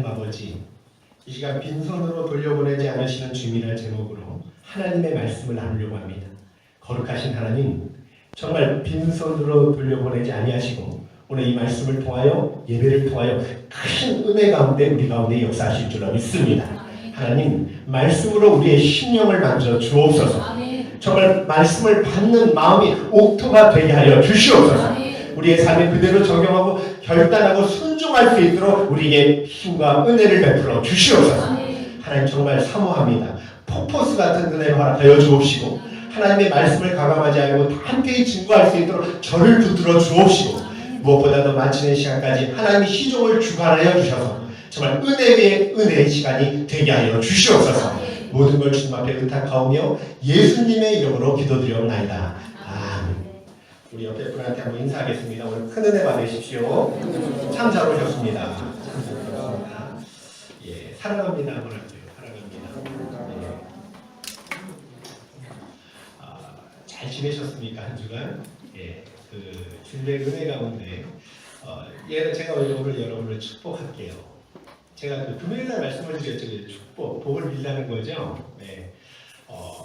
아버지, 이 시간 빈손으로 돌려보내지 않으시는 주님이라는 제목으로 하나님의 말씀을 나누려고 합니다. 거룩하신 하나님, 정말 빈손으로 돌려보내지 아니하시고 오늘 이 말씀을 통하여, 예배를 통하여 큰 은혜 가운데 우리 가운데 역사하실 줄로 믿습니다. 하나님, 말씀으로 우리의 심령을 만져 주옵소서. 정말 말씀을 받는 마음이 옥토가 되게 하여 주시옵소서. 우리의 삶에 그대로 적용하고 결단하고 순종할 수 있도록 우리에게 힘과 은혜를 베풀어 주시옵소서. 하나님 정말 사모합니다. 폭포수 같은 은혜를 허락하여 주옵시고 하나님의 말씀을 가감하지 않고 함께 증거할 수 있도록 저를 붙들어 주옵시고 무엇보다도 마치는 시간까지 하나님의 시종을 주관하여 주셔서 정말 은혜 위에 은혜의 시간이 되게 하여 주시옵소서. 모든 걸 주님 앞에 의탁하오며 예수님의 이름으로 기도드리옵나이다. 아멘. 우리 옆에 분한테 한번 인사하겠습니다. 오늘 큰 은혜 받으십시오. 참 잘 오셨습니다. 예, 사랑합니다. 한번 할게요. 사랑합니다. 예. 잘 지내셨습니까? 한 주간? 예, 주님의 은혜 가운데 예는 제가 오늘 여러분을 축복할게요. 제가 금요일날 말씀을 드렸죠. 축복, 복을 빌라는 거죠. 네.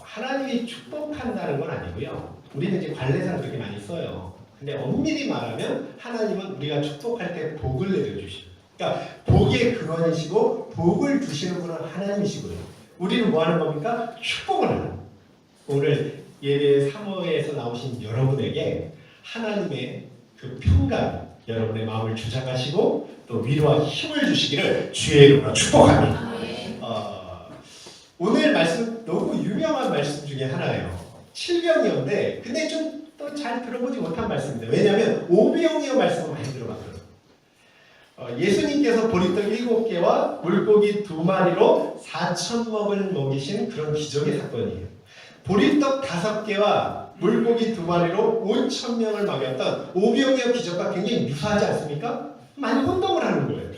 하나님이 축복한다는 건 아니고요. 우리는 이제 관례상 그렇게 많이 써요. 근데 엄밀히 말하면 하나님은 우리가 축복할 때 복을 내려주시고, 그러니까 복의 근원이시고 복을 주시는 분은 하나님이시고요. 우리는 뭐 하는 겁니까? 축복을 하는 거예요. 오늘 예배 3호에서 나오신 여러분에게 하나님의 그 평강, 여러분의 마음을 주장하시고 또 위로와 힘을 주시기를 주의 이름으로 축복합니다. 오늘 말씀 너무 유명한 말씀 중에 하나예요. 7병이어인데 근데 좀 또 잘 들어보지 못한 말씀입니다. 왜냐하면 5병이어 말씀을 많이 들어봤거든요. 예수님께서 보리떡 7개와 물고기 2마리로 4,000먹을 먹이신 그런 기적의 사건이에요. 보리떡 5개와 물고기 2마리로 5,000명을 먹였던 5병이어 기적과 굉장히 유사하지 않습니까? 많이 혼동을 하는 거예요.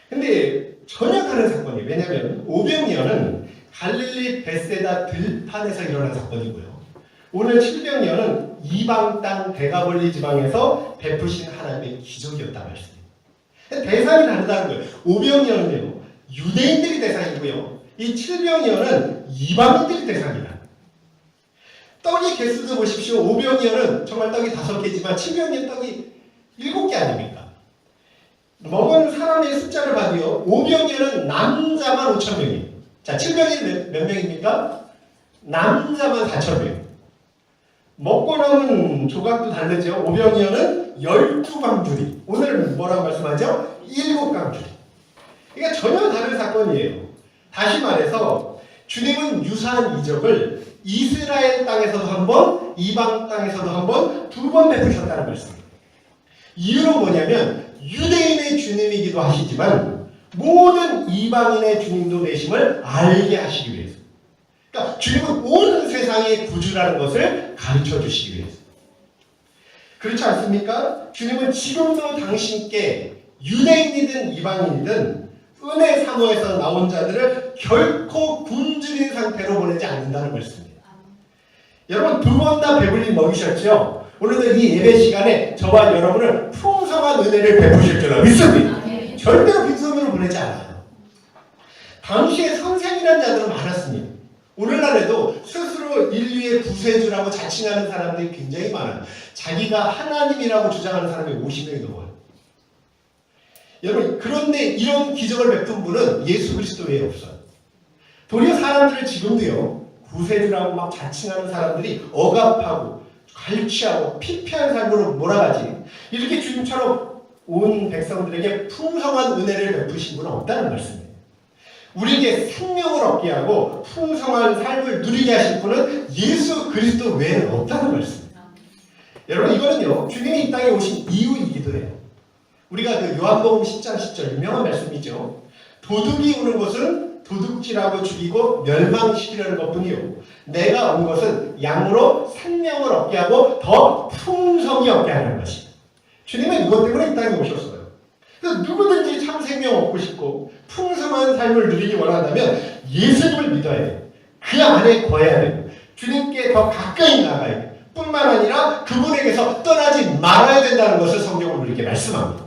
근데 전혀 다른 사건이에요. 왜냐하면 5병이어는 갈릴리 베세다 들판에서 일어난 사건이고요. 오늘 7병이어는 이방 땅 데가볼리 지방에서 베푸신 하나님의 기적이었다 말씀입니다. 대상이 다르다는 거예요. 5병이어는요 유대인들이 대상이고요. 이 7병이어는 이방인들이 대상이다. 떡이 개수도 보십시오. 5병이어는 정말 떡이 5개지만 7병이어 떡이 7개 아닙니까? 먹은 사람의 숫자를 봐도요. 5병이어는 남자만 5,000명이에요. 자, 7병이 몇 명입니까? 남자만 4,000명. 먹고 남은 조각도 다르죠. 5병이어는 12강줄이. 오늘 뭐라고 말씀하죠? 7강줄이. 그러니까 전혀 다른 사건이에요. 다시 말해서 주님은 유사한 이적을 이스라엘 땅에서도 한 번, 이방 땅에서도 한 번, 2번 베푸셨다는 말씀입니다. 이유는 뭐냐면 유대인의 주님이기도 하시지만 모든 이방인의 주님도 되심을 알게 하시기 위해서. 그러니까 주님은 온 세상의 구주라는 것을 가르쳐 주시기 위해서. 그렇지 않습니까? 주님은 지금도 당신께 유대인이든 이방인이든 은혜 사모에서 나온 자들을 결코 굶주린 상태로 보내지 않는다는 말씀입니다. 여러분 2번 다 배불리 먹이셨죠? 오늘도 이 예배 시간에 저와 여러분을 풍성한 은혜를 베푸실 줄로 믿습니다. 절대로 빈손으로 보내지 않아요. 당시에 선생이라는 자들은 많았습니다. 오늘날에도 스스로 인류의 구세주라고 자칭하는 사람들이 굉장히 많아요. 자기가 하나님이라고 주장하는 사람이 50명이 넘어요. 여러분 그런데 이런 기적을 베푼 분은 예수 그리스도 외에 없어요. 도리어 사람들을 지금도요 구세주라고 막 자칭하는 사람들이 억압하고 갈취하고 피폐한 삶으로 몰아가지 이렇게 주님처럼 온 백성들에게 풍성한 은혜를 베푸신 분은 없다는 말씀이에요. 우리에게 생명을 얻게 하고 풍성한 삶을 누리게 하실 분은 예수 그리스도 외에는 없다는 말씀입니다. 여러분 이거는요 주님이 이 땅에 오신 이유이기도 해요. 우리가 그 요한복음 10장 10절 유명한 말씀이죠. 도둑이 오는 것은 도둑질하고 죽이고 멸망시키려는 것뿐이요 내가 온 것은 양으로 생명을 얻게 하고 더 풍성히 얻게 하는 것입니다. 주님은 이것 때문에 이 땅에 오셨어요. 그래서 누구든지 참 생명 얻고 싶고 풍성한 삶을 누리기 원한다면 예수님을 믿어야 돼요. 그 안에 거해야 돼요. 주님께 더 가까이 나가야 돼요. 뿐만 아니라 그분에게서 떠나지 말아야 된다는 것을 성경은 우리에게 말씀합니다.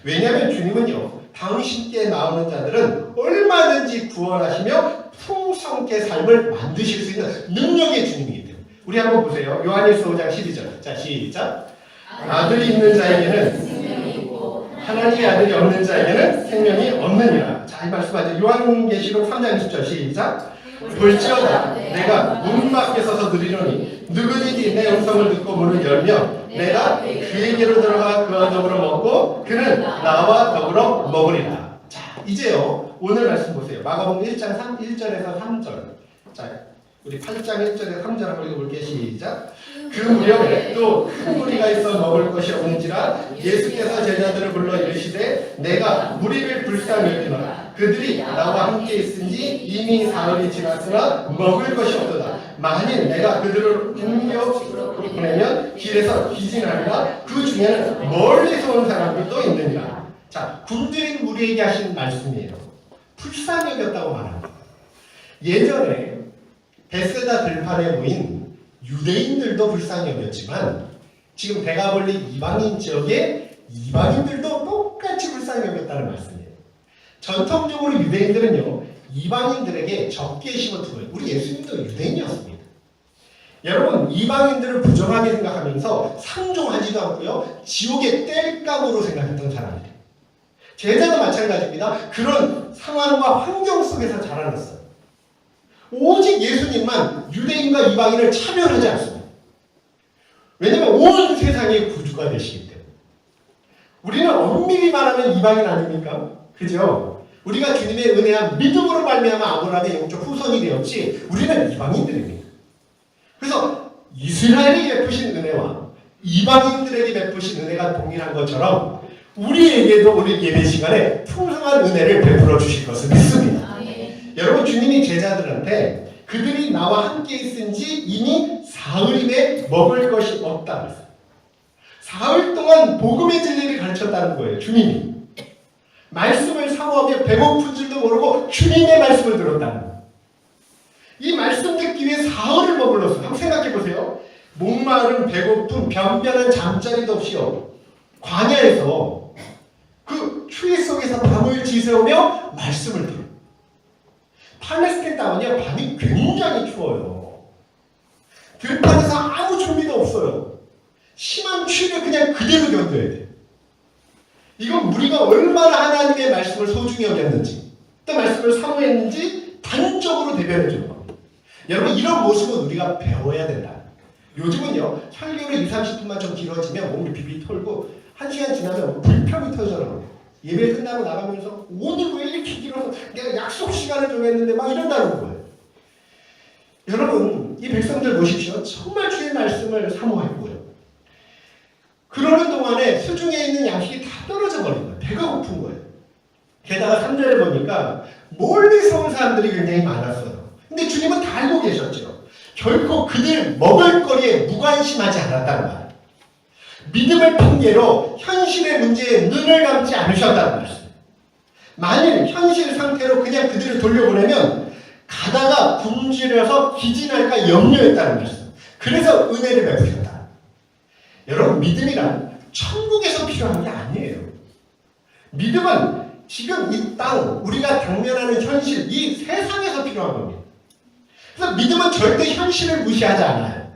왜냐하면 주님은요 당신께 나오는 자들은 얼마든지 구원하시며 풍성케 삶을 만드실 수 있는 능력의 주님이기 때문에. 우리 한번 보세요. 요한일서 5장 12절. 자, 시작. 아들이 있는 자에게는 생명이 있고 하나님의 아들이 없는 자에게는 생명이 없느니라. 자, 이 말씀하죠. 요한계시록 3장 20절. 시작. 볼지어다 내가 문 밖에 서서 누리노니 누구든지 내 음성을 듣고 문을 열면 내가 그에게로 들어가 그와 더불어 먹고 그는 나와 더불어 먹으리라. 자, 이제요 오늘 말씀 보세요. 마가복음 1장 1절에서 3절. 자, 우리 8장 1절에서 3절 한번 읽어볼게요. 시작. 그 무렵에 또 큰 무리가 있어 먹을 것이 없는지라 예수께서 제자들을 불러 이르시되 내가 무리를 불쌍히 여기노라. 그들이 나와 함께 있은지 이미 사흘이 지났으나 먹을 것이 없도다. 만일 내가 그들을 음욕으로 보내면 길에서 기진하리라. 그 중에는 멀리서 온 사람들도 있느니라. 자, 굶주린 무리에게 하신 말씀이에요. 불쌍히 여겼다고 말합니다. 예전에 베세다 들판에 모인 유대인들도 불쌍히 여겼지만 지금 대가볼리 이방인 지역에 이방인들도 똑같이 불쌍히 여겼다는 말씀이에요. 전통적으로 유대인들은요 이방인들에게 적개심을 두고요. 우리 예수님도 유대인이었습니다. 여러분 이방인들을 부정하게 생각하면서 상종하지도 않고요 지옥의 땔감으로 생각했던 사람이에요. 제자도 마찬가지입니다. 그런 상황과 환경 속에서 자라났어요. 오직 예수님만 유대인과 이방인을 차별하지 않습니다. 왜냐하면 온 세상의 구주가 되시기 때문에. 우리는 엄밀히 말하면 이방인 아닙니까? 그죠? 우리가 주님의 은혜와 믿음으로 말미암아 아브라함의 영적 후손이 되었지 우리는 이방인들입니다. 그래서 이스라엘이 베푸신 은혜와 이방인들에게 베푸신 은혜가 동일한 것처럼 우리에게도 오늘 예배 시간에 풍성한 은혜를 베풀어 주실 것을 믿습니다. 여러분 주님이 제자들한테 그들이 나와 함께 있은지 이미 사흘임에 먹을 것이 없다 그랬어요. 사흘 동안 복음의 진리를 가르쳤다는 거예요. 주님이. 말씀을 사모하며 배고픈 줄도 모르고 주님의 말씀을 들었다는 거예요. 이 말씀 듣기 위해 사흘을 머물렀어요. 한번 생각해 보세요. 목마른 배고픈 변변한 잠자리도 없이요. 광야에서 그 추위 속에서 밤을 지새우며 말씀을 들어요. 팔레스타인 땅은요 밤이 굉장히 추워요. 들판에서 아무 준비도 없어요. 심한 추위를 그냥 그대로 견뎌야 돼요. 이건 우리가 얼마나 하나님의 말씀을 소중히 여겼는지 또 말씀을 사모했는지 단적으로 대변해 주는 겁니다. 여러분 이런 모습은 우리가 배워야 된다. 요즘은요 설교를 20-30분만 좀 길어지면 몸을 비비 털고 1시간 지나면 불평이 터져나와요. 예배 끝나고 나가면서 오늘 왜 이렇게 길어서 내가 약속 시간을 정했는데 막 이런다는 거예요. 여러분 이 백성들 보십시오. 정말 주의 말씀을 사모했고요. 그러는 동안에 수중에 있는 양식이 다 떨어져 버린 거예요. 배가 고픈 거예요. 게다가 3절에 보니까 멀리서 온 사람들이 굉장히 많았어요. 근데 주님은 다 알고 계셨죠. 결코 그들 먹을 거리에 무관심하지 않았다는 말이에요. 믿음을 핑계로 현실의 문제에 눈을 감지 않으셨다는 말씀. 만일 현실 상태로 그냥 그들을 돌려보내면 가다가 굶주려서 기진할까 염려했다는 말씀. 그래서 은혜를 베푸셨다. 여러분 믿음이란 천국에서 필요한 게 아니에요. 믿음은 지금 이 땅 우리가 당면하는 현실 이 세상에서 필요한 겁니다. 그래서 믿음은 절대 현실을 무시하지 않아요.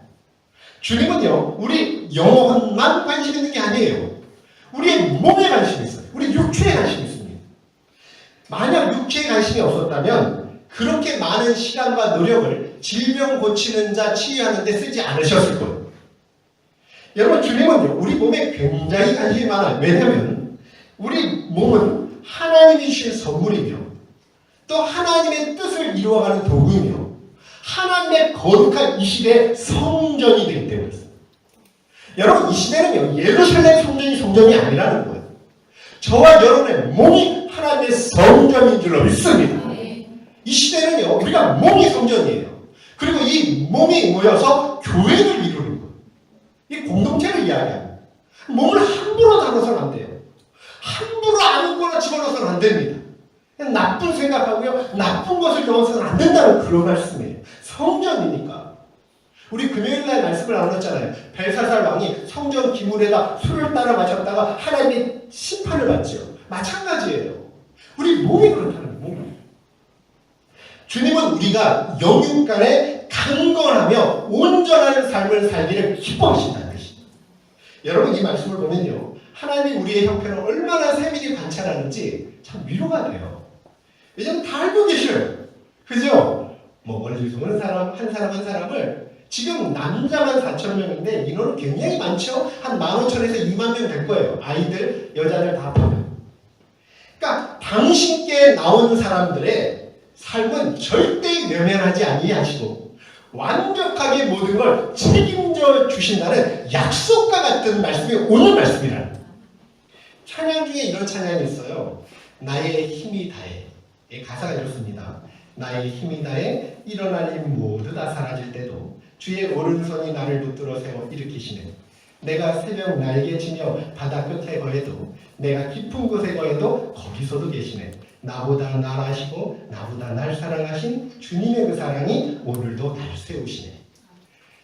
주님은요 우리 영혼만 관심 있는 게 아니에요. 우리의 몸에 관심이 있어요. 우리 육체에 관심이 있습니다. 만약 육체에 관심이 없었다면 그렇게 많은 시간과 노력을 질병 고치는 자 치유하는 데 쓰지 않으셨을 거예요. 여러분 주님은요 우리 몸에 굉장히 관심이 많아요. 왜냐하면 우리 몸은 하나님이 주신 선물이며 또 하나님의 뜻을 이루어가는 도구이며 하나님의 거룩한 이 시대의 성전이 되기 때문에 있어요. 여러분 이 시대는요 예루살렘 성전이 아니라는 거예요. 저와 여러분의 몸이 하나님의 성전인 줄로 믿습니다. 이 시대는요 우리가 몸이 성전이에요. 그리고 이 몸이 모여서 교회를 이루는 거예요. 이 공동체를 이야기합니다. 몸을 함부로 다뤄서는 안 돼요. 함부로 아무거나 집어넣어서는 안 됩니다. 그냥 나쁜 생각하고요 나쁜 것을 넣어서는 안 된다는 그런 말씀이에요. 성전이니까. 우리 금요일날 말씀을 나눴잖아요. 벨사살 왕이 성전 기물에다 술을 따라 마셨다가 하나님의 심판을 받죠. 마찬가지예요. 우리 몸이 그렇다는 거예요. 몸이. 주님은 우리가 영육간에 강건하며 온전한 삶을 살기를 기뻐하신다는 것입니다. 여러분 이 말씀을 보면요. 하나님이 우리의 형편을 얼마나 세밀히 관찰하는지 참 위로가 돼요. 왜냐하면 다 알고 계셔요. 그죠? 뭐 멀리서 오는 사람 한 사람을 지금 남자만 4,000명인데 인원은 굉장히 많죠? 한 15,000에서 2만 명 될 거예요. 아이들, 여자들 다 포함해요. 그러니까 당신께 나온 사람들의 삶은 절대 외면하지 아니하시고 완벽하게 모든 걸 책임져 주신다는 약속과 같은 말씀이 오늘 말씀이라는 거예요. 찬양 중에 이런 찬양이 있어요. 나의 힘이 다해. 가사가 이렇습니다. 나의 힘이 다해 일어날 힘 모두 다 사라질 때도 주의 오른손이 나를 붙들어 세워 일으키시네. 내가 새벽 날개치며 바다 끝에 거해도 내가 깊은 곳에 거해도 거기서도 계시네. 나보다 날 아시고 나보다 날 사랑하신 주님의 그 사랑이 오늘도 날 세우시네.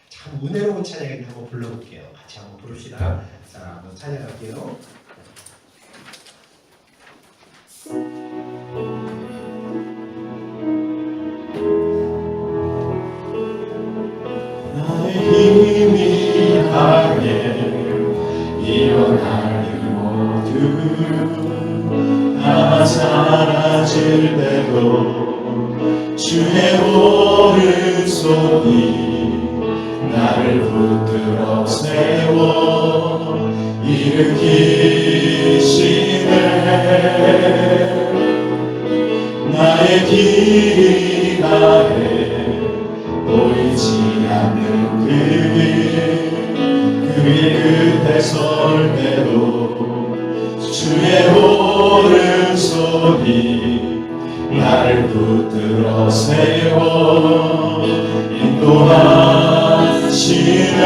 참 은혜로운 찬양을 한번 불러볼게요. 같이 한번 부릅시다. 자, 한번 찬양할게요. 나의 힘이 다해 일어날 모두 다 사라질 때도 주의 오른손이 나를 붙들어 세워 일으키시네. 나의 길이 다해 보이지 않는 그 끝에 설 때도 주의 오른손이 나를 붙들어 세워 인도하시네.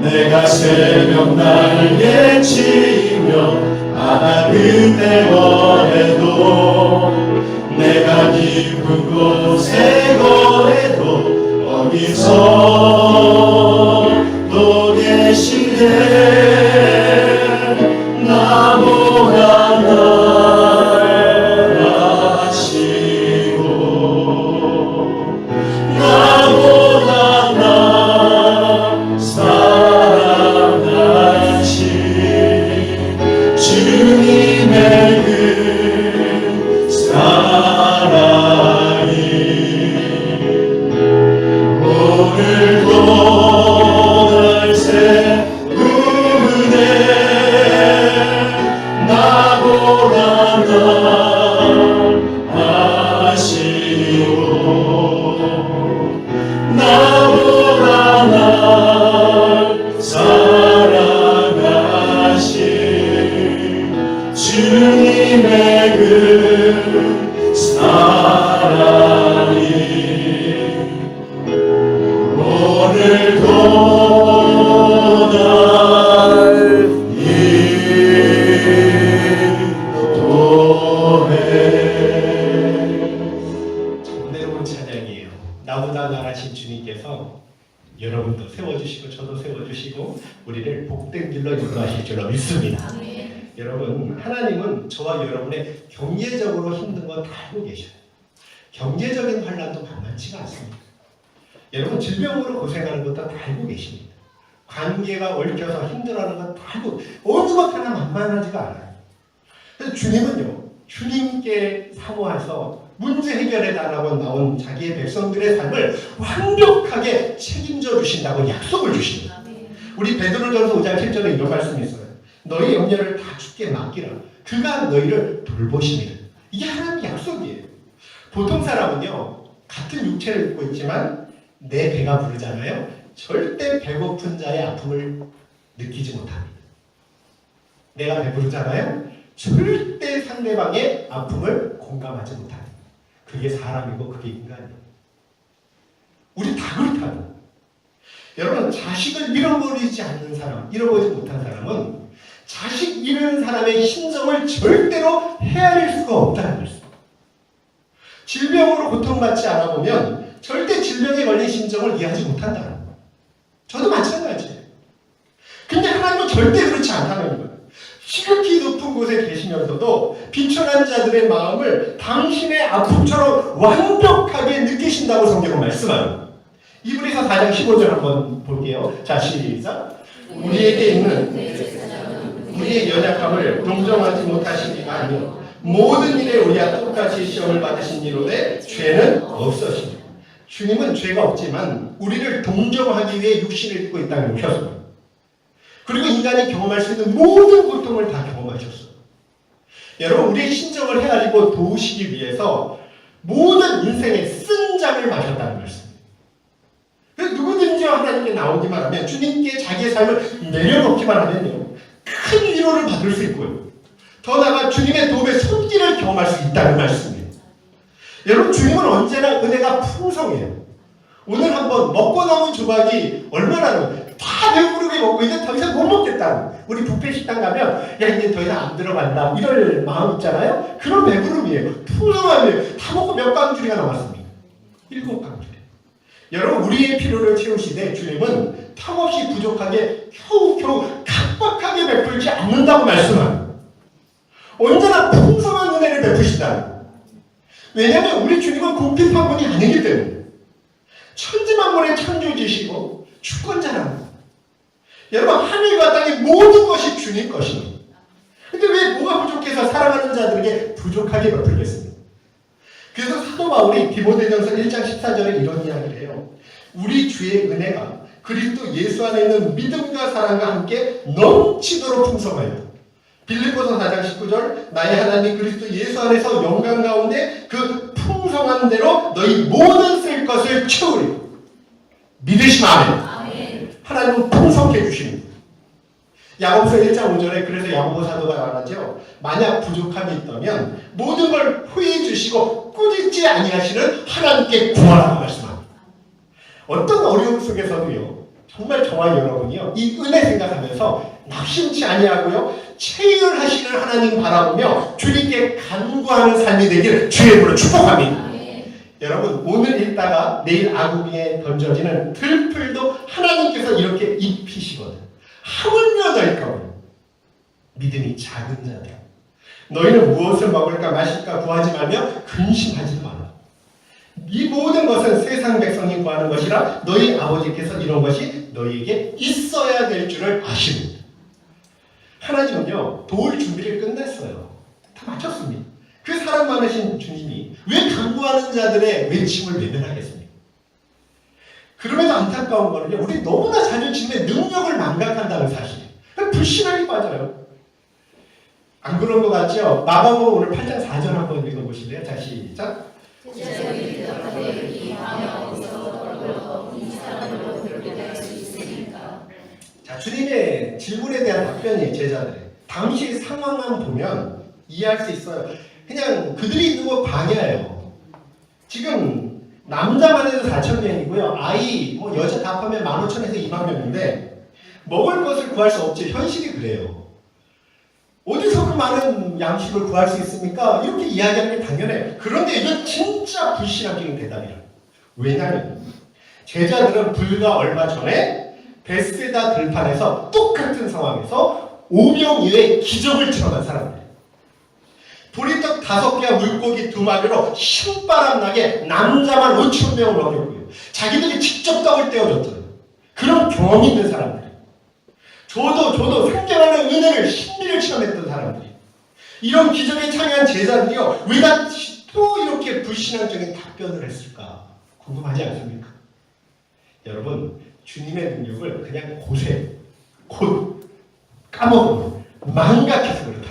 내가 새벽 날개치며 바다 끝에 거해도 내가 깊은 곳에 거해도 거기서 또 계시네. 나보다 날 아시고 나보다 날 사랑하신 주님의 그 사랑이 오늘도 날 세우네. 나보다 날 아시고 나보다 날 사랑하신 주님의 그 사랑이 오늘도 날 인도해. 은혜로운 찬양이에요. 나보다 나라신 주님께서 여러분도 세워주시고 저도 세워주시고 우리를 복된 길로 인도하실 줄로 믿습니다. 여러분 하나님은 저와 여러분의 경제적으로 힘든 거 다 알고 계셔요. 경제적인 환란도 만만치가 않습니다. 여러분 질병으로 고생하는 것도 다 알고 계십니다. 관계가 얽혀서 힘들어하는 건 다 알고 어느 것 하나 만만하지가 않아요. 그래서 주님은요. 주님께 사모해서 문제 해결해 달라고 나온 자기의 백성들의 삶을 완벽하게 책임져 주신다고 약속을 주십니다. 우리 베드로전서 5장 7절에 이런 말씀이 있어요. 너희 염려를 다 주께 맡기라. 그가 너희를 돌보시리라. 이게 하나님의 약속이에요. 보통 사람은요. 같은 육체를 입고 있지만 내 배가 부르잖아요. 절대 배고픈 자의 아픔을 느끼지 못합니다. 내가 배부르잖아요. 절대 상대방의 아픔을 공감하지 못합니다. 그게 사람이고 그게 인간이에요. 우리 다 그렇다고. 여러분 자식을 잃어버리지 않는 사람, 잃어버리지 못한 사람은 자식 잃은 사람의 심정을 절대로 헤아릴 수가 없다는 것입니다. 질병으로 고통받지 않아 보면 절대 질병에 걸린 심정을 이해하지 못한다는 거예요. 저도 마찬가지예요. 근데 하나님은 절대 그렇지 않다는 거예요. 지극히 높은 곳에 계시면서도 비천한 자들의 마음을 당신의 아픔처럼 완벽하게 느끼신다고 성경은 말씀합니다. 이브리서 4장 15절 한번 볼게요. 자, 시작. 우리에게 있는 우리의 연약함을 동정하지 못하시기가 아니요 모든 일에 우리와 똑같이 시험을 받으신 이로되 죄는 없으시니. 주님은 죄가 없지만 우리를 동정하기 위해 육신을 입고 이 땅에 오셨습니다. 그리고 인간이 경험할 수 있는 모든 고통을 다 경험하셨어요. 여러분, 우리의 신정을 헤아리고 도우시기 위해서 모든 인생의 쓴장을 마셨다는 말씀입니다. 그래서 누구든지 하나님께 나오기만 하면, 주님께 자기의 삶을 내려놓기만 하면요, 큰 위로를 받을 수 있고요. 더 나아가 주님의 도움의 손길을 경험할 수 있다는 말씀이에요. 여러분, 주님은 언제나 은혜가 풍성해요. 오늘 한번 먹고 남은 조각이 얼마나 다 배부르게 먹고 이제 더 이상 못 먹겠다. 우리 뷔페 식당 가면 야 이제 더 이상 안 들어간다 이럴 마음 있잖아요. 그런 배부름이에요. 풍성함이에요. 다 먹고 몇 강줄이가 남았습니다. 7강줄. 여러분, 우리의 필요를 채우시되 주님은 턱없이 부족하게 겨우겨우 각박하게 베풀지 않는다고 말씀합니다. 언제나 풍성한 은혜를 베푸시다. 왜냐하면 우리 주님은 궁핍한 분이 아니기 때문에 천지만물의 창조주시고 주권자랍니다. 여러분, 하늘과 땅의 모든 것이 주님 것입니다. 근데 왜 뭐가 부족해서 사랑하는 자들에게 부족하게 베풀겠습니까? 그래서 사도 바울이 디모데전서 1장 14절에 이런 이야기를 해요. 우리 주의 은혜가 그리스도 예수 안에 있는 믿음과 사랑과 함께 넘치도록 풍성하여 빌립보서 4장 19절 나의 하나님 그리스도 예수 안에서 영광 가운데 그 풍성한 대로 너희 모든 쓸 것을 채우리. 믿으시면 아멘. 하나님은 풍성해 주십니다. 야고보서 1장 5절에 그래서 야고보 사도가 말하죠. 만약 부족함이 있다면 모든 걸 후히 주시고 꾸짖지 아니하시는 하나님께 구하라고 말씀합니다. 어떤 어려움 속에서도요, 정말 저와 여러분이요, 이 은혜 생각하면서 낙심치 아니하고요, 체휼하시는 하나님 바라보며 주님께 간구하는 삶이 되기를 주의 이름으로 축복합니다. 여러분, 오늘 읽다가 내일 아구비에 던져지는 들풀도 하나님께서 이렇게 입히시거든. 하물며 너희가 믿음이 작은 자들, 너희는 무엇을 먹을까 마실까 구하지 말며 근심하지 마라. 이 모든 것은 세상 백성이 구하는 것이라 너희 아버지께서 이런 것이 너희에게 있어야 될 줄을 아십니다. 하나님은요, 도울 준비를 끝냈어요. 다 마쳤습니다. 그 사랑 많으신 주님이 왜 간구하는 자들의 외침을 외면하겠습니까? 그럼에도 안타까운 거는요, 우리 너무나 자존심의 능력을 망각한다는 사실. 불신하게 빠져요. 안 그런 것 같죠? 마가복음 오늘 8장 4절 한번 읽어보실래요? 자, 시작. 자, 주님의 질문에 대한 답변이 제자들의 당시 상황만 보면 이해할 수 있어요. 그냥 그들이 있는 건 광야예요. 지금 남자만 해도 4,000명이고요. 아이, 여자 다 포함하면 15,000에서 20,000명인데 먹을 것을 구할 수 없지. 현실이 그래요. 어디서 그 많은 양식을 구할 수 있습니까? 이렇게 이야기하는 게 당연해. 그런데 이건 진짜 불신앙적인 대답이에요. 왜냐하면 제자들은 불과 얼마 전에 베스다 들판에서 똑같은 상황에서 5명 이외의 기적을 체험한 사람들이에요. 보리떡 5개와 물고기 2마리로 신바람 나게 남자만 5,000명을 먹였고요. 자기들이 직접 떡을 떼어줬잖아요. 그런 경험 있는 사람들. 저도 생겨나는 은혜를, 신비를 체험했던 사람들이. 이런 기적에 참여한 제자들이요, 왜 또 이렇게 불신앙적인 답변을 했을까? 궁금하지 않습니까? 여러분, 주님의 능력을 그냥 곧 까먹으면 망각해서 그렇다.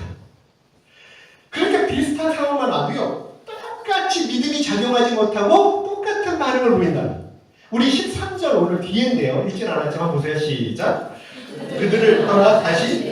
그렇게 비슷한 상황만 와도요, 똑같이 믿음이 작용하지 못하고 똑같은 반응을 보인다. 우리 13절 오늘 뒤인데요. 읽진 않았지만 보세요. 시작. 그들을 떠나 다시.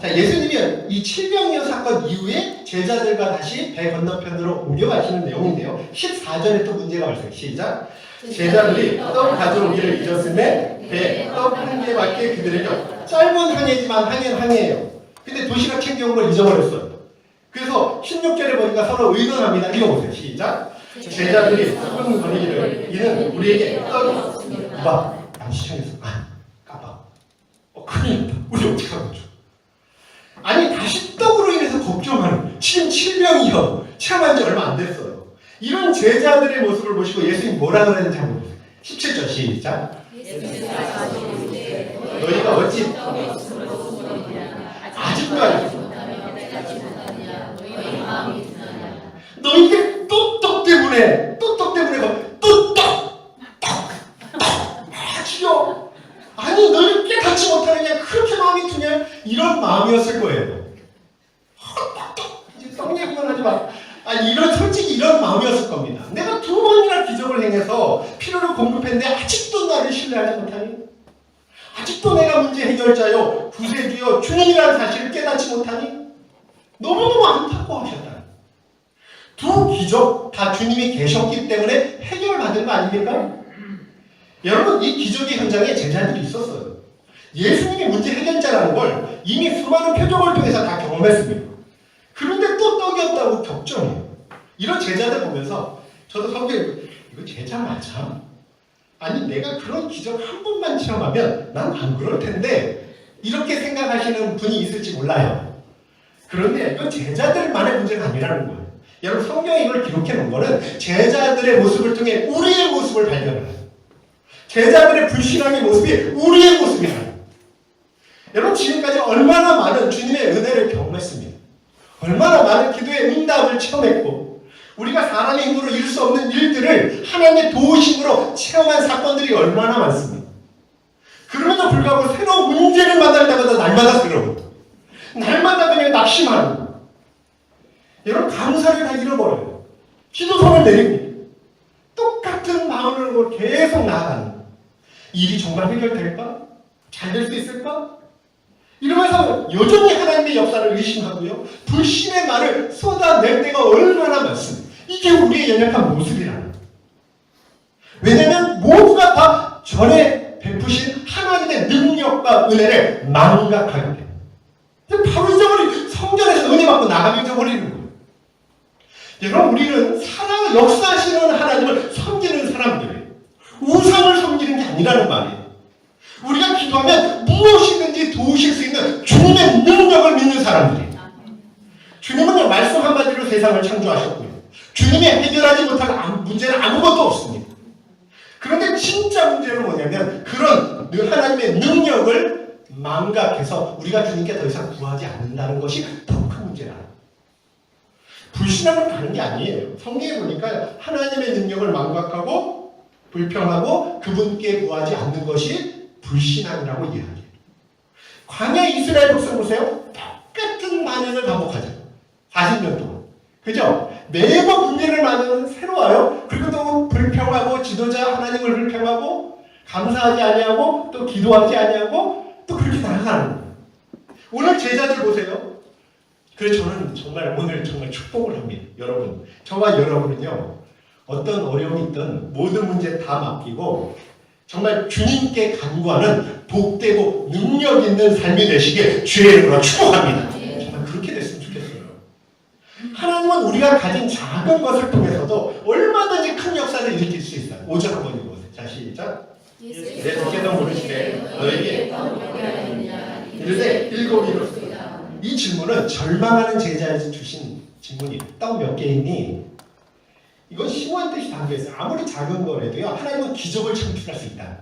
자, 예수님이 이 7병이어 사건 이후에 제자들과 다시 배 건너편으로 옮겨가시는 내용인데요. 14절에 또 문제가 발생해요. 시작. 제자들이 떡 가져오기를 잊었음에 배 떡 한 개밖에 그들에게 짧은 항해지만 항해예요. 근데 도시락 챙겨온 걸 잊어버렸어요. 그래서 16절에 보니까 서로 의논합니다. 읽어보세요. 시작. 제자들이 수군거리기를 이는 우리에게 떡이 없습니다. 양시청에서 깜빡. 큰일 났다. 우리 어떻게 하면 좋아? 아니 다시 떡으로 인해서 걱정하는 지금 7병이요. 체험한 지 얼마 안 됐어요. 이런 제자들의 모습을 보시고 예수님 뭐라 그랬는지 한번 보세요. 17절 시작. 너희가 어찌 아직까지 너희들 또 떡 때문에 떡 아니 너희 깨닫지 못하느냐 그렇게 마음이 드냐 이런 마음이었을 거예요. 떡 얘기만 하지 마. 아니 이런 솔직히 이런 마음이었을 겁니다. 내가 2번이나 기적을 행해서 필요를 공급했는데 아직도 나를 신뢰하지 못하니? 아직도 내가 문제 해결자요 구세주요 주님이라는 사실을 깨닫지 못하니? 너무너무 안타까워하셨다. 2 기적 다 주님이 계셨기 때문에 해결받은 거 아닙니까? 여러분 이 기적의 현장에 제자들이 있었어요. 예수님이 문제 해결자라는 걸 이미 수많은 표적을 통해서 다 경험했습니다. 그런데 또 떡이 없다고 걱정해요. 이런 제자들 보면서 저도 성경에 이거 제자 맞아? 아니 내가 그런 기적 한 번만 체험하면 난 안 그럴 텐데 이렇게 생각하시는 분이 있을지 몰라요. 그런데 이건 제자들만의 문제가 아니라는 거예요. 여러분 성경에 이걸 기록해 놓은 거는 제자들의 모습을 통해 우리의 모습을 발견을 해요. 제자들의 불신앙의 모습이 우리의 모습이에요. 여러분 지금까지 얼마나 많은 주님의 은혜를 경험했습니다. 얼마나 많은 기도의 응답을 체험했고 우리가 사람의 힘으로 이룰 수 없는 일들을 하나님의 도우심으로 체험한 사건들이 얼마나 많습니다. 그럼에도 불구하고 새로운 문제를 만날 때마다 날마다 새로워. 날마다 그냥 낙심하는. 여러분 감사를 다 잃어버려요. 기도선을 내립니다. 똑같은 마음으로 계속 나아가는. 일이 정말 해결될까? 잘 될 수 있을까? 이러면서 여전히 하나님의 역사를 의심하고요. 불신의 말을 쏟아낼 때가 얼마나 많습니다. 이게 우리의 연약한 모습이라는. 왜냐하면 모두가 다 전에 베푸신 하나님의 능력과 은혜를 망각하게 돼요. 바로 잊어버리고 성전에서 은혜 받고 나가면 잊어버리는 거예요. 여러분 우리는 역사하시는 하나님을 섬기는 사람들이에요. 우상을 섬기는 게 아니라는 말이에요. 우리가 기도하면 무엇이든지 도우실 수 있는 주님의 능력을 믿는 사람들이에요. 주님은 말씀 한마디로 세상을 창조하셨고요. 주님이 해결하지 못할 문제는 아무것도 없습니다. 그런데 진짜 문제는 뭐냐면 그런 하나님의 능력을 망각해서 우리가 주님께 더 이상 구하지 않는다는 것이 더 큰 문제라. 불신앙을 가는 게 아니에요. 성경에 보니까 하나님의 능력을 망각하고 불평하고 그분께 구하지 않는 것이 불신앙이라고 이야기해요. 광야 이스라엘 백성 보세요. 똑같은 반응을 반복하죠. 40년 동안. 그죠? 매번 문제를 만나면 새로워요. 그리고 또 불평하고 지도자 하나님을 불평하고 감사하지 아니하고 또 기도하지 아니하고 또 그렇게 나아가는 거예요. 오늘 제자들 보세요. 그래서 저는 정말 오늘 정말 축복을 합니다. 여러분, 저와 여러분은요. 어떤 어려움이 있든 모든 문제 다 맡기고 정말 주님께 간구하는 복되고 능력 있는 삶이 되시길 주의 이름으로 축복합니다. 정말 그렇게 됐으면 좋겠어요. 하나님은 우리가 가진 작은 것을 통해서도 얼마든지 큰 역사를 일으킬 수 있어요. 5절 한번 읽어보세요. 자, 시작. 내 덕에도 모르시되 너에게 이르되 일곱 이뤘습니다. 이 질문은 절망하는 제자에서 주신 질문이에요. 떡 몇 개 있니? 이건 심오한 뜻이 담겨있어요. 아무리 작은 거라도요. 하나님은 기적을 창출할 수 있다.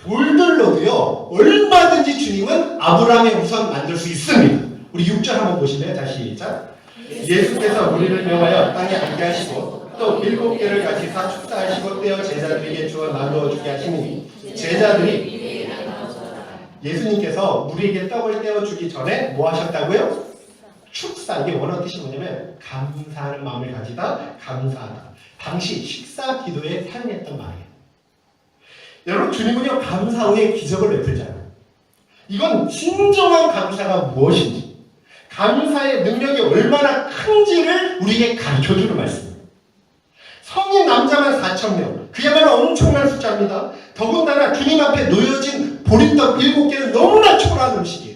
돌들로도요. 얼마든지 주님은 아브라함의 우선 만들 수 있습니다. 우리 6절 한번 보실래요? 다시 시작. 예수께서 우리를 명하여 땅에 앉게 하시고 또 7개를 가지사 축사하시고 떼어 제자들에게 주어 나누어 주게 하시니 제자들이 예수님께서 우리에게 떡을 떼어주기 전에 뭐 하셨다고요? 축사. 이게 원어 뜻이 뭐냐면 감사하는 마음을 가지다, 감사하다. 당시 식사 기도에 사용했던 말이에요. 여러분 주님은요 감사 후에 기적을 베풀잖아요. 이건 진정한 감사가 무엇인지 감사의 능력이 얼마나 큰지를 우리에게 가르쳐주는 말씀입니다. 성인 남자만 4,000명 그야말로 엄청난 숫자입니다. 더군다나 주님 앞에 놓여진 보리떡 7개는 너무나 초라한 음식이에요.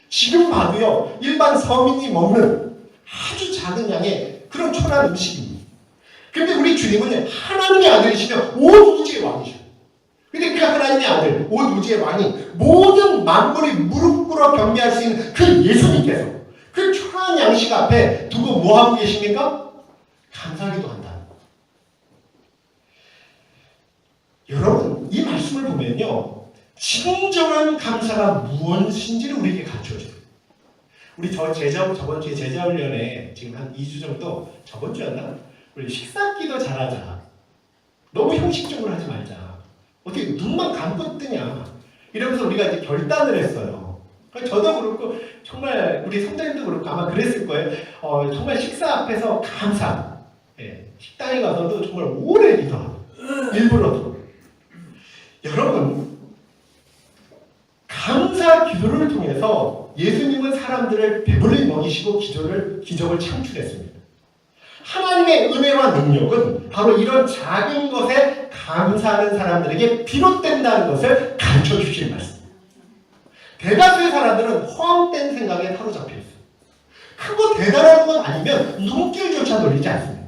지금 봐도요 일반 서민이 먹는 아주 작은 양의 그런 초라한 음식입니다. 그런데 우리 주님은 하나님의 아들이시며 온 우주의 왕이셔요. 근데 그 하나님의 아들, 온 우주의 왕이 모든 만물이 무릎 꿇어 경배할 수 있는 그 예수님께서 그 초라한 양식 앞에 두고 뭐 하고 계십니까? 감사하기도 한다. 여러분, 이 말씀을 보면요, 진정한 감사가 무엇인지를 우리에게 가르쳐줘요. 우리 저번 주에 제자훈련에 지금 한 2주 정도, 저번 주였나? 우리 식사기도 잘하자. 너무 형식적으로 하지 말자. 어떻게 눈만 감고 뜨냐. 이러면서 우리가 이제 결단을 했어요. 저도 그렇고, 정말 우리 성도님도 그렇고 아마 그랬을 거예요. 정말 식사 앞에서 감사. 예, 식당에 가서도 정말 오래 기도하고, 일부러도. 여러분, 감사 기도를 통해서 예수님은 사람들을 배불리 먹이시고 기적을 창출했습니다. 하나님의 은혜와 능력은 바로 이런 작은 것에 감사하는 사람들에게 비롯된다는 것을 가르쳐 주신 말씀. 대다수의 사람들은 허황된 생각에 사로잡혀 있어요. 크고 대단한 것 아니면 눈길조차 돌리지 않습니다.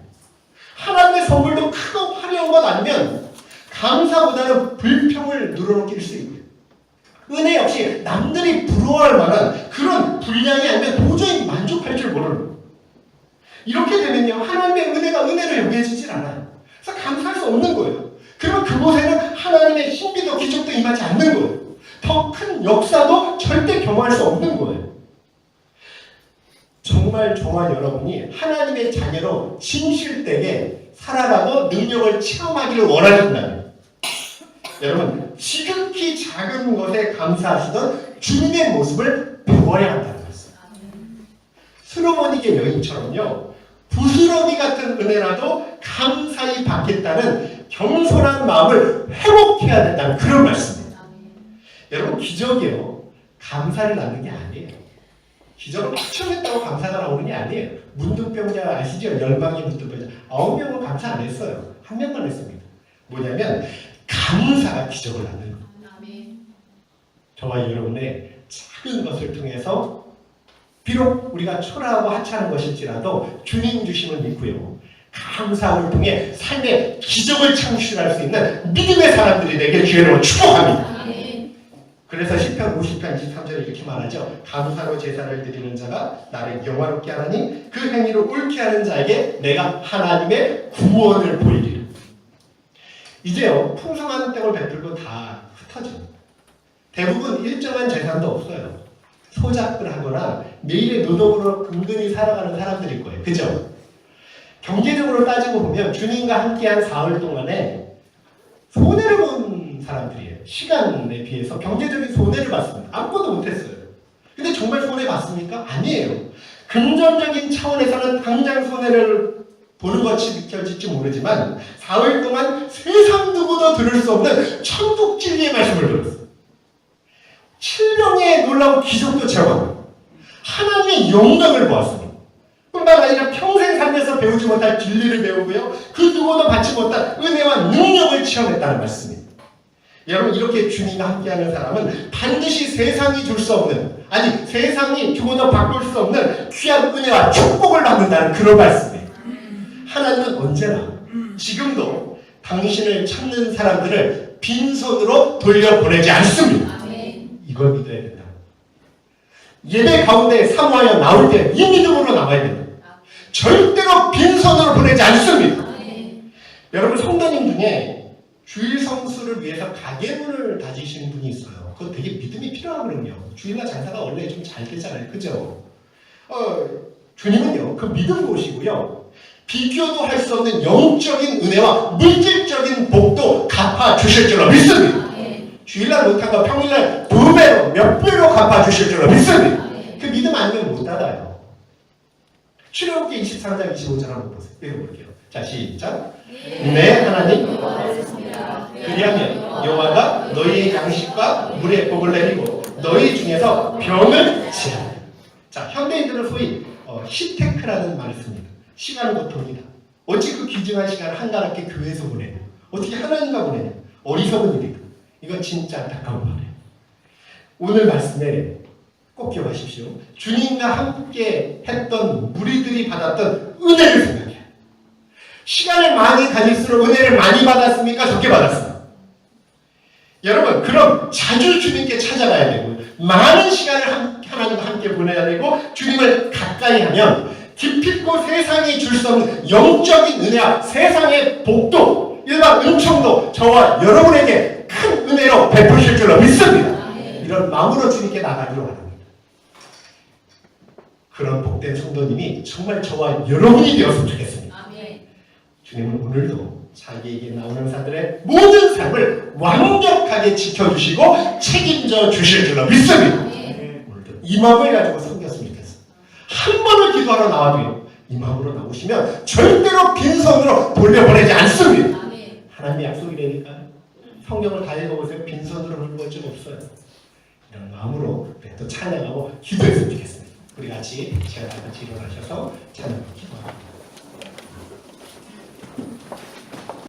하나님의 선물도 크고 화려한 것 아니면 감사보다는 불평을 늘어놓길 수 있고요. 은혜 역시 남들이 부러워할 만한 그런 분량이 아니면 도저히 만족할 줄 모르는 거예요. 이렇게 되면요, 하나님의 은혜가 은혜로 여겨지질 않아요. 그래서 감사할 수 없는 거예요. 그러면 그곳에는 하나님의 신비도 기적도 임하지 않는 거예요. 더 큰 역사도 절대 경험할 수 없는 거예요. 정말 저와 여러분이 하나님의 자녀로 진실되게 살아가고 능력을 체험하기를 원하신다면, 여러분, 지극히 작은 것에 감사하시던 주님의 모습을 배워야 한다는 말씀. 솔로몬에게 여인처럼요, 부스러기 같은 은혜라도 감사히 받겠다는 겸손한 마음을 회복해야 된다는 그런 말씀입니다. 여러분, 기적이요, 감사를 낳는 게 아니에요. 기적을 확정했다고 감사가 나오는 게 아니에요. 문둥병자 아시죠? 열방의 문둥병자 9명은 감사 안 했어요. 1명만 했습니다. 뭐냐면 감사가 기적을 낳는 거예요. 저와 여러분의 작은 것을 통해서 비록 우리가 초라하고 하찮은 것일지라도 주님 주심을 믿고요, 감사함을 통해 삶의 기적을 창출할 수 있는 믿음의 사람들이 되게 기회로 축복합니다. 그래서 시편 50편 23절에 이렇게 말하죠. 감사로 제사를 드리는 자가 나를 영화롭게 하나니 그 행위로 옳게 하는 자에게 내가 하나님의 구원을 보이리라. 이제요, 풍성한 떡을 베풀고 다 흩어집니다. 대부분 일정한 재산도 없어요. 소작을 하거나 매일의 노동으로 근근히 살아가는 사람들일 거예요. 그죠? 경제적으로 따지고 보면 주님과 함께한 사흘 동안에 손해를 본 사람들이에요. 시간에 비해서 경제적인 손해를 봤습니다. 아무것도 못했어요. 근데 정말 손해 봤습니까? 아니에요. 금전적인 차원에서는 당장 손해를 보는 것이 느껴질지 모르지만 사흘 동안 세상 누구도 들을 수 없는 천국 진리의 말씀을 들었어요. 7명의 놀라운 기적도 체험하고 하나님의 영광을 보았습니다. 뿐만 아니라 평생 살면서 배우지 못할 진리를 배우고요, 그 누구도 받지 못한 은혜와 능력을 체험했다는 말씀입니다. 여러분, 이렇게 주님과 함께하는 사람은 반드시 세상이 줄 수 없는, 아니 세상이 주고도 바꿀 수 없는 귀한 은혜와 축복을 받는다는 그런 말씀이에요. 하나님은 언제나 지금도 당신을 찾는 사람들을 빈손으로 돌려보내지 않습니다. 이걸 믿어야 된다. 예배 가운데 사모하여 나올 때 이 믿음으로 나와야 된다. 절대로 빈손으로 보내지 않습니다. 여러분, 성도님 중에 주일 성수를 위해서 가게문을 다지시는 분이 있어요. 그거 되게 믿음이 필요하거든요. 주일날 장사가 원래 좀 잘 되잖아요. 그죠? 주님은요, 그 믿음 보시고요, 비교도 할 수 없는 영적인 은혜와 물질적인 복도 갚아주실 줄로 믿습니다. 주일날 못한 거 평일날 2배로 몇 배로 갚아주실 줄로 믿습니다. 그 믿음 아니면 못 닫아요. 출애굽기 23장 25절 한번 보세요. 읽어볼게요. 자, 시작. 네, 하나님, 그리하면 여호와가 너희의 양식과 물의 복을 내리고 너희 중에서 병을 치하리라. 자, 현대인들은 소위 시테크라는 말을 씁니다. 시간은 고통이다. 어찌 그 귀중한 시간을 한가롭게 교회에서 보내냐? 어떻게 하나님과 보내냐? 어리석은 일이다. 이건 진짜 안타까운 말이에요. 오늘 말씀에 꼭 기억하십시오. 주님과 함께 했던 무리들이 받았던 은혜를 생각해요. 시간을 많이 가질수록 은혜를 많이 받았습니까? 적게 받았습니까? 여러분, 그럼 자주 주님께 찾아가야 되고 많은 시간을 하나님과 함께 보내야 되고 주님을 가까이 하면 기필코 세상이 줄 수 없는 영적인 은혜와 세상의 복도, 일반 은총도 저와 여러분에게 큰 은혜로 베푸실 줄로 믿습니다. 이런 마음으로 주님께 나가기로 합니다. 그런 복된 성도님이 정말 저와 여러분이 되었으면 좋겠습니다. 주님은 오늘도 자기에게 나오는 사람들의 모든 삶을 완벽하게 지켜주시고 책임져 주실 줄로 믿습니다. 오늘도 이 마음을 가지고 섬겼으면 좋겠습니다. 한 번을 기도하러 나와도요, 이 마음으로 나오시면 절대로 빈손으로 돌려보내지 않습니다. 하나님의 약속이라니까 성경을 다 읽어보세요. 빈손으로 돌려볼 적 없어요. 이런 마음으로 또 찬양하고 기도했으면 좋겠습니다. 우리 같이 제가 같이 일어나셔서 찬양하고 기도합니다.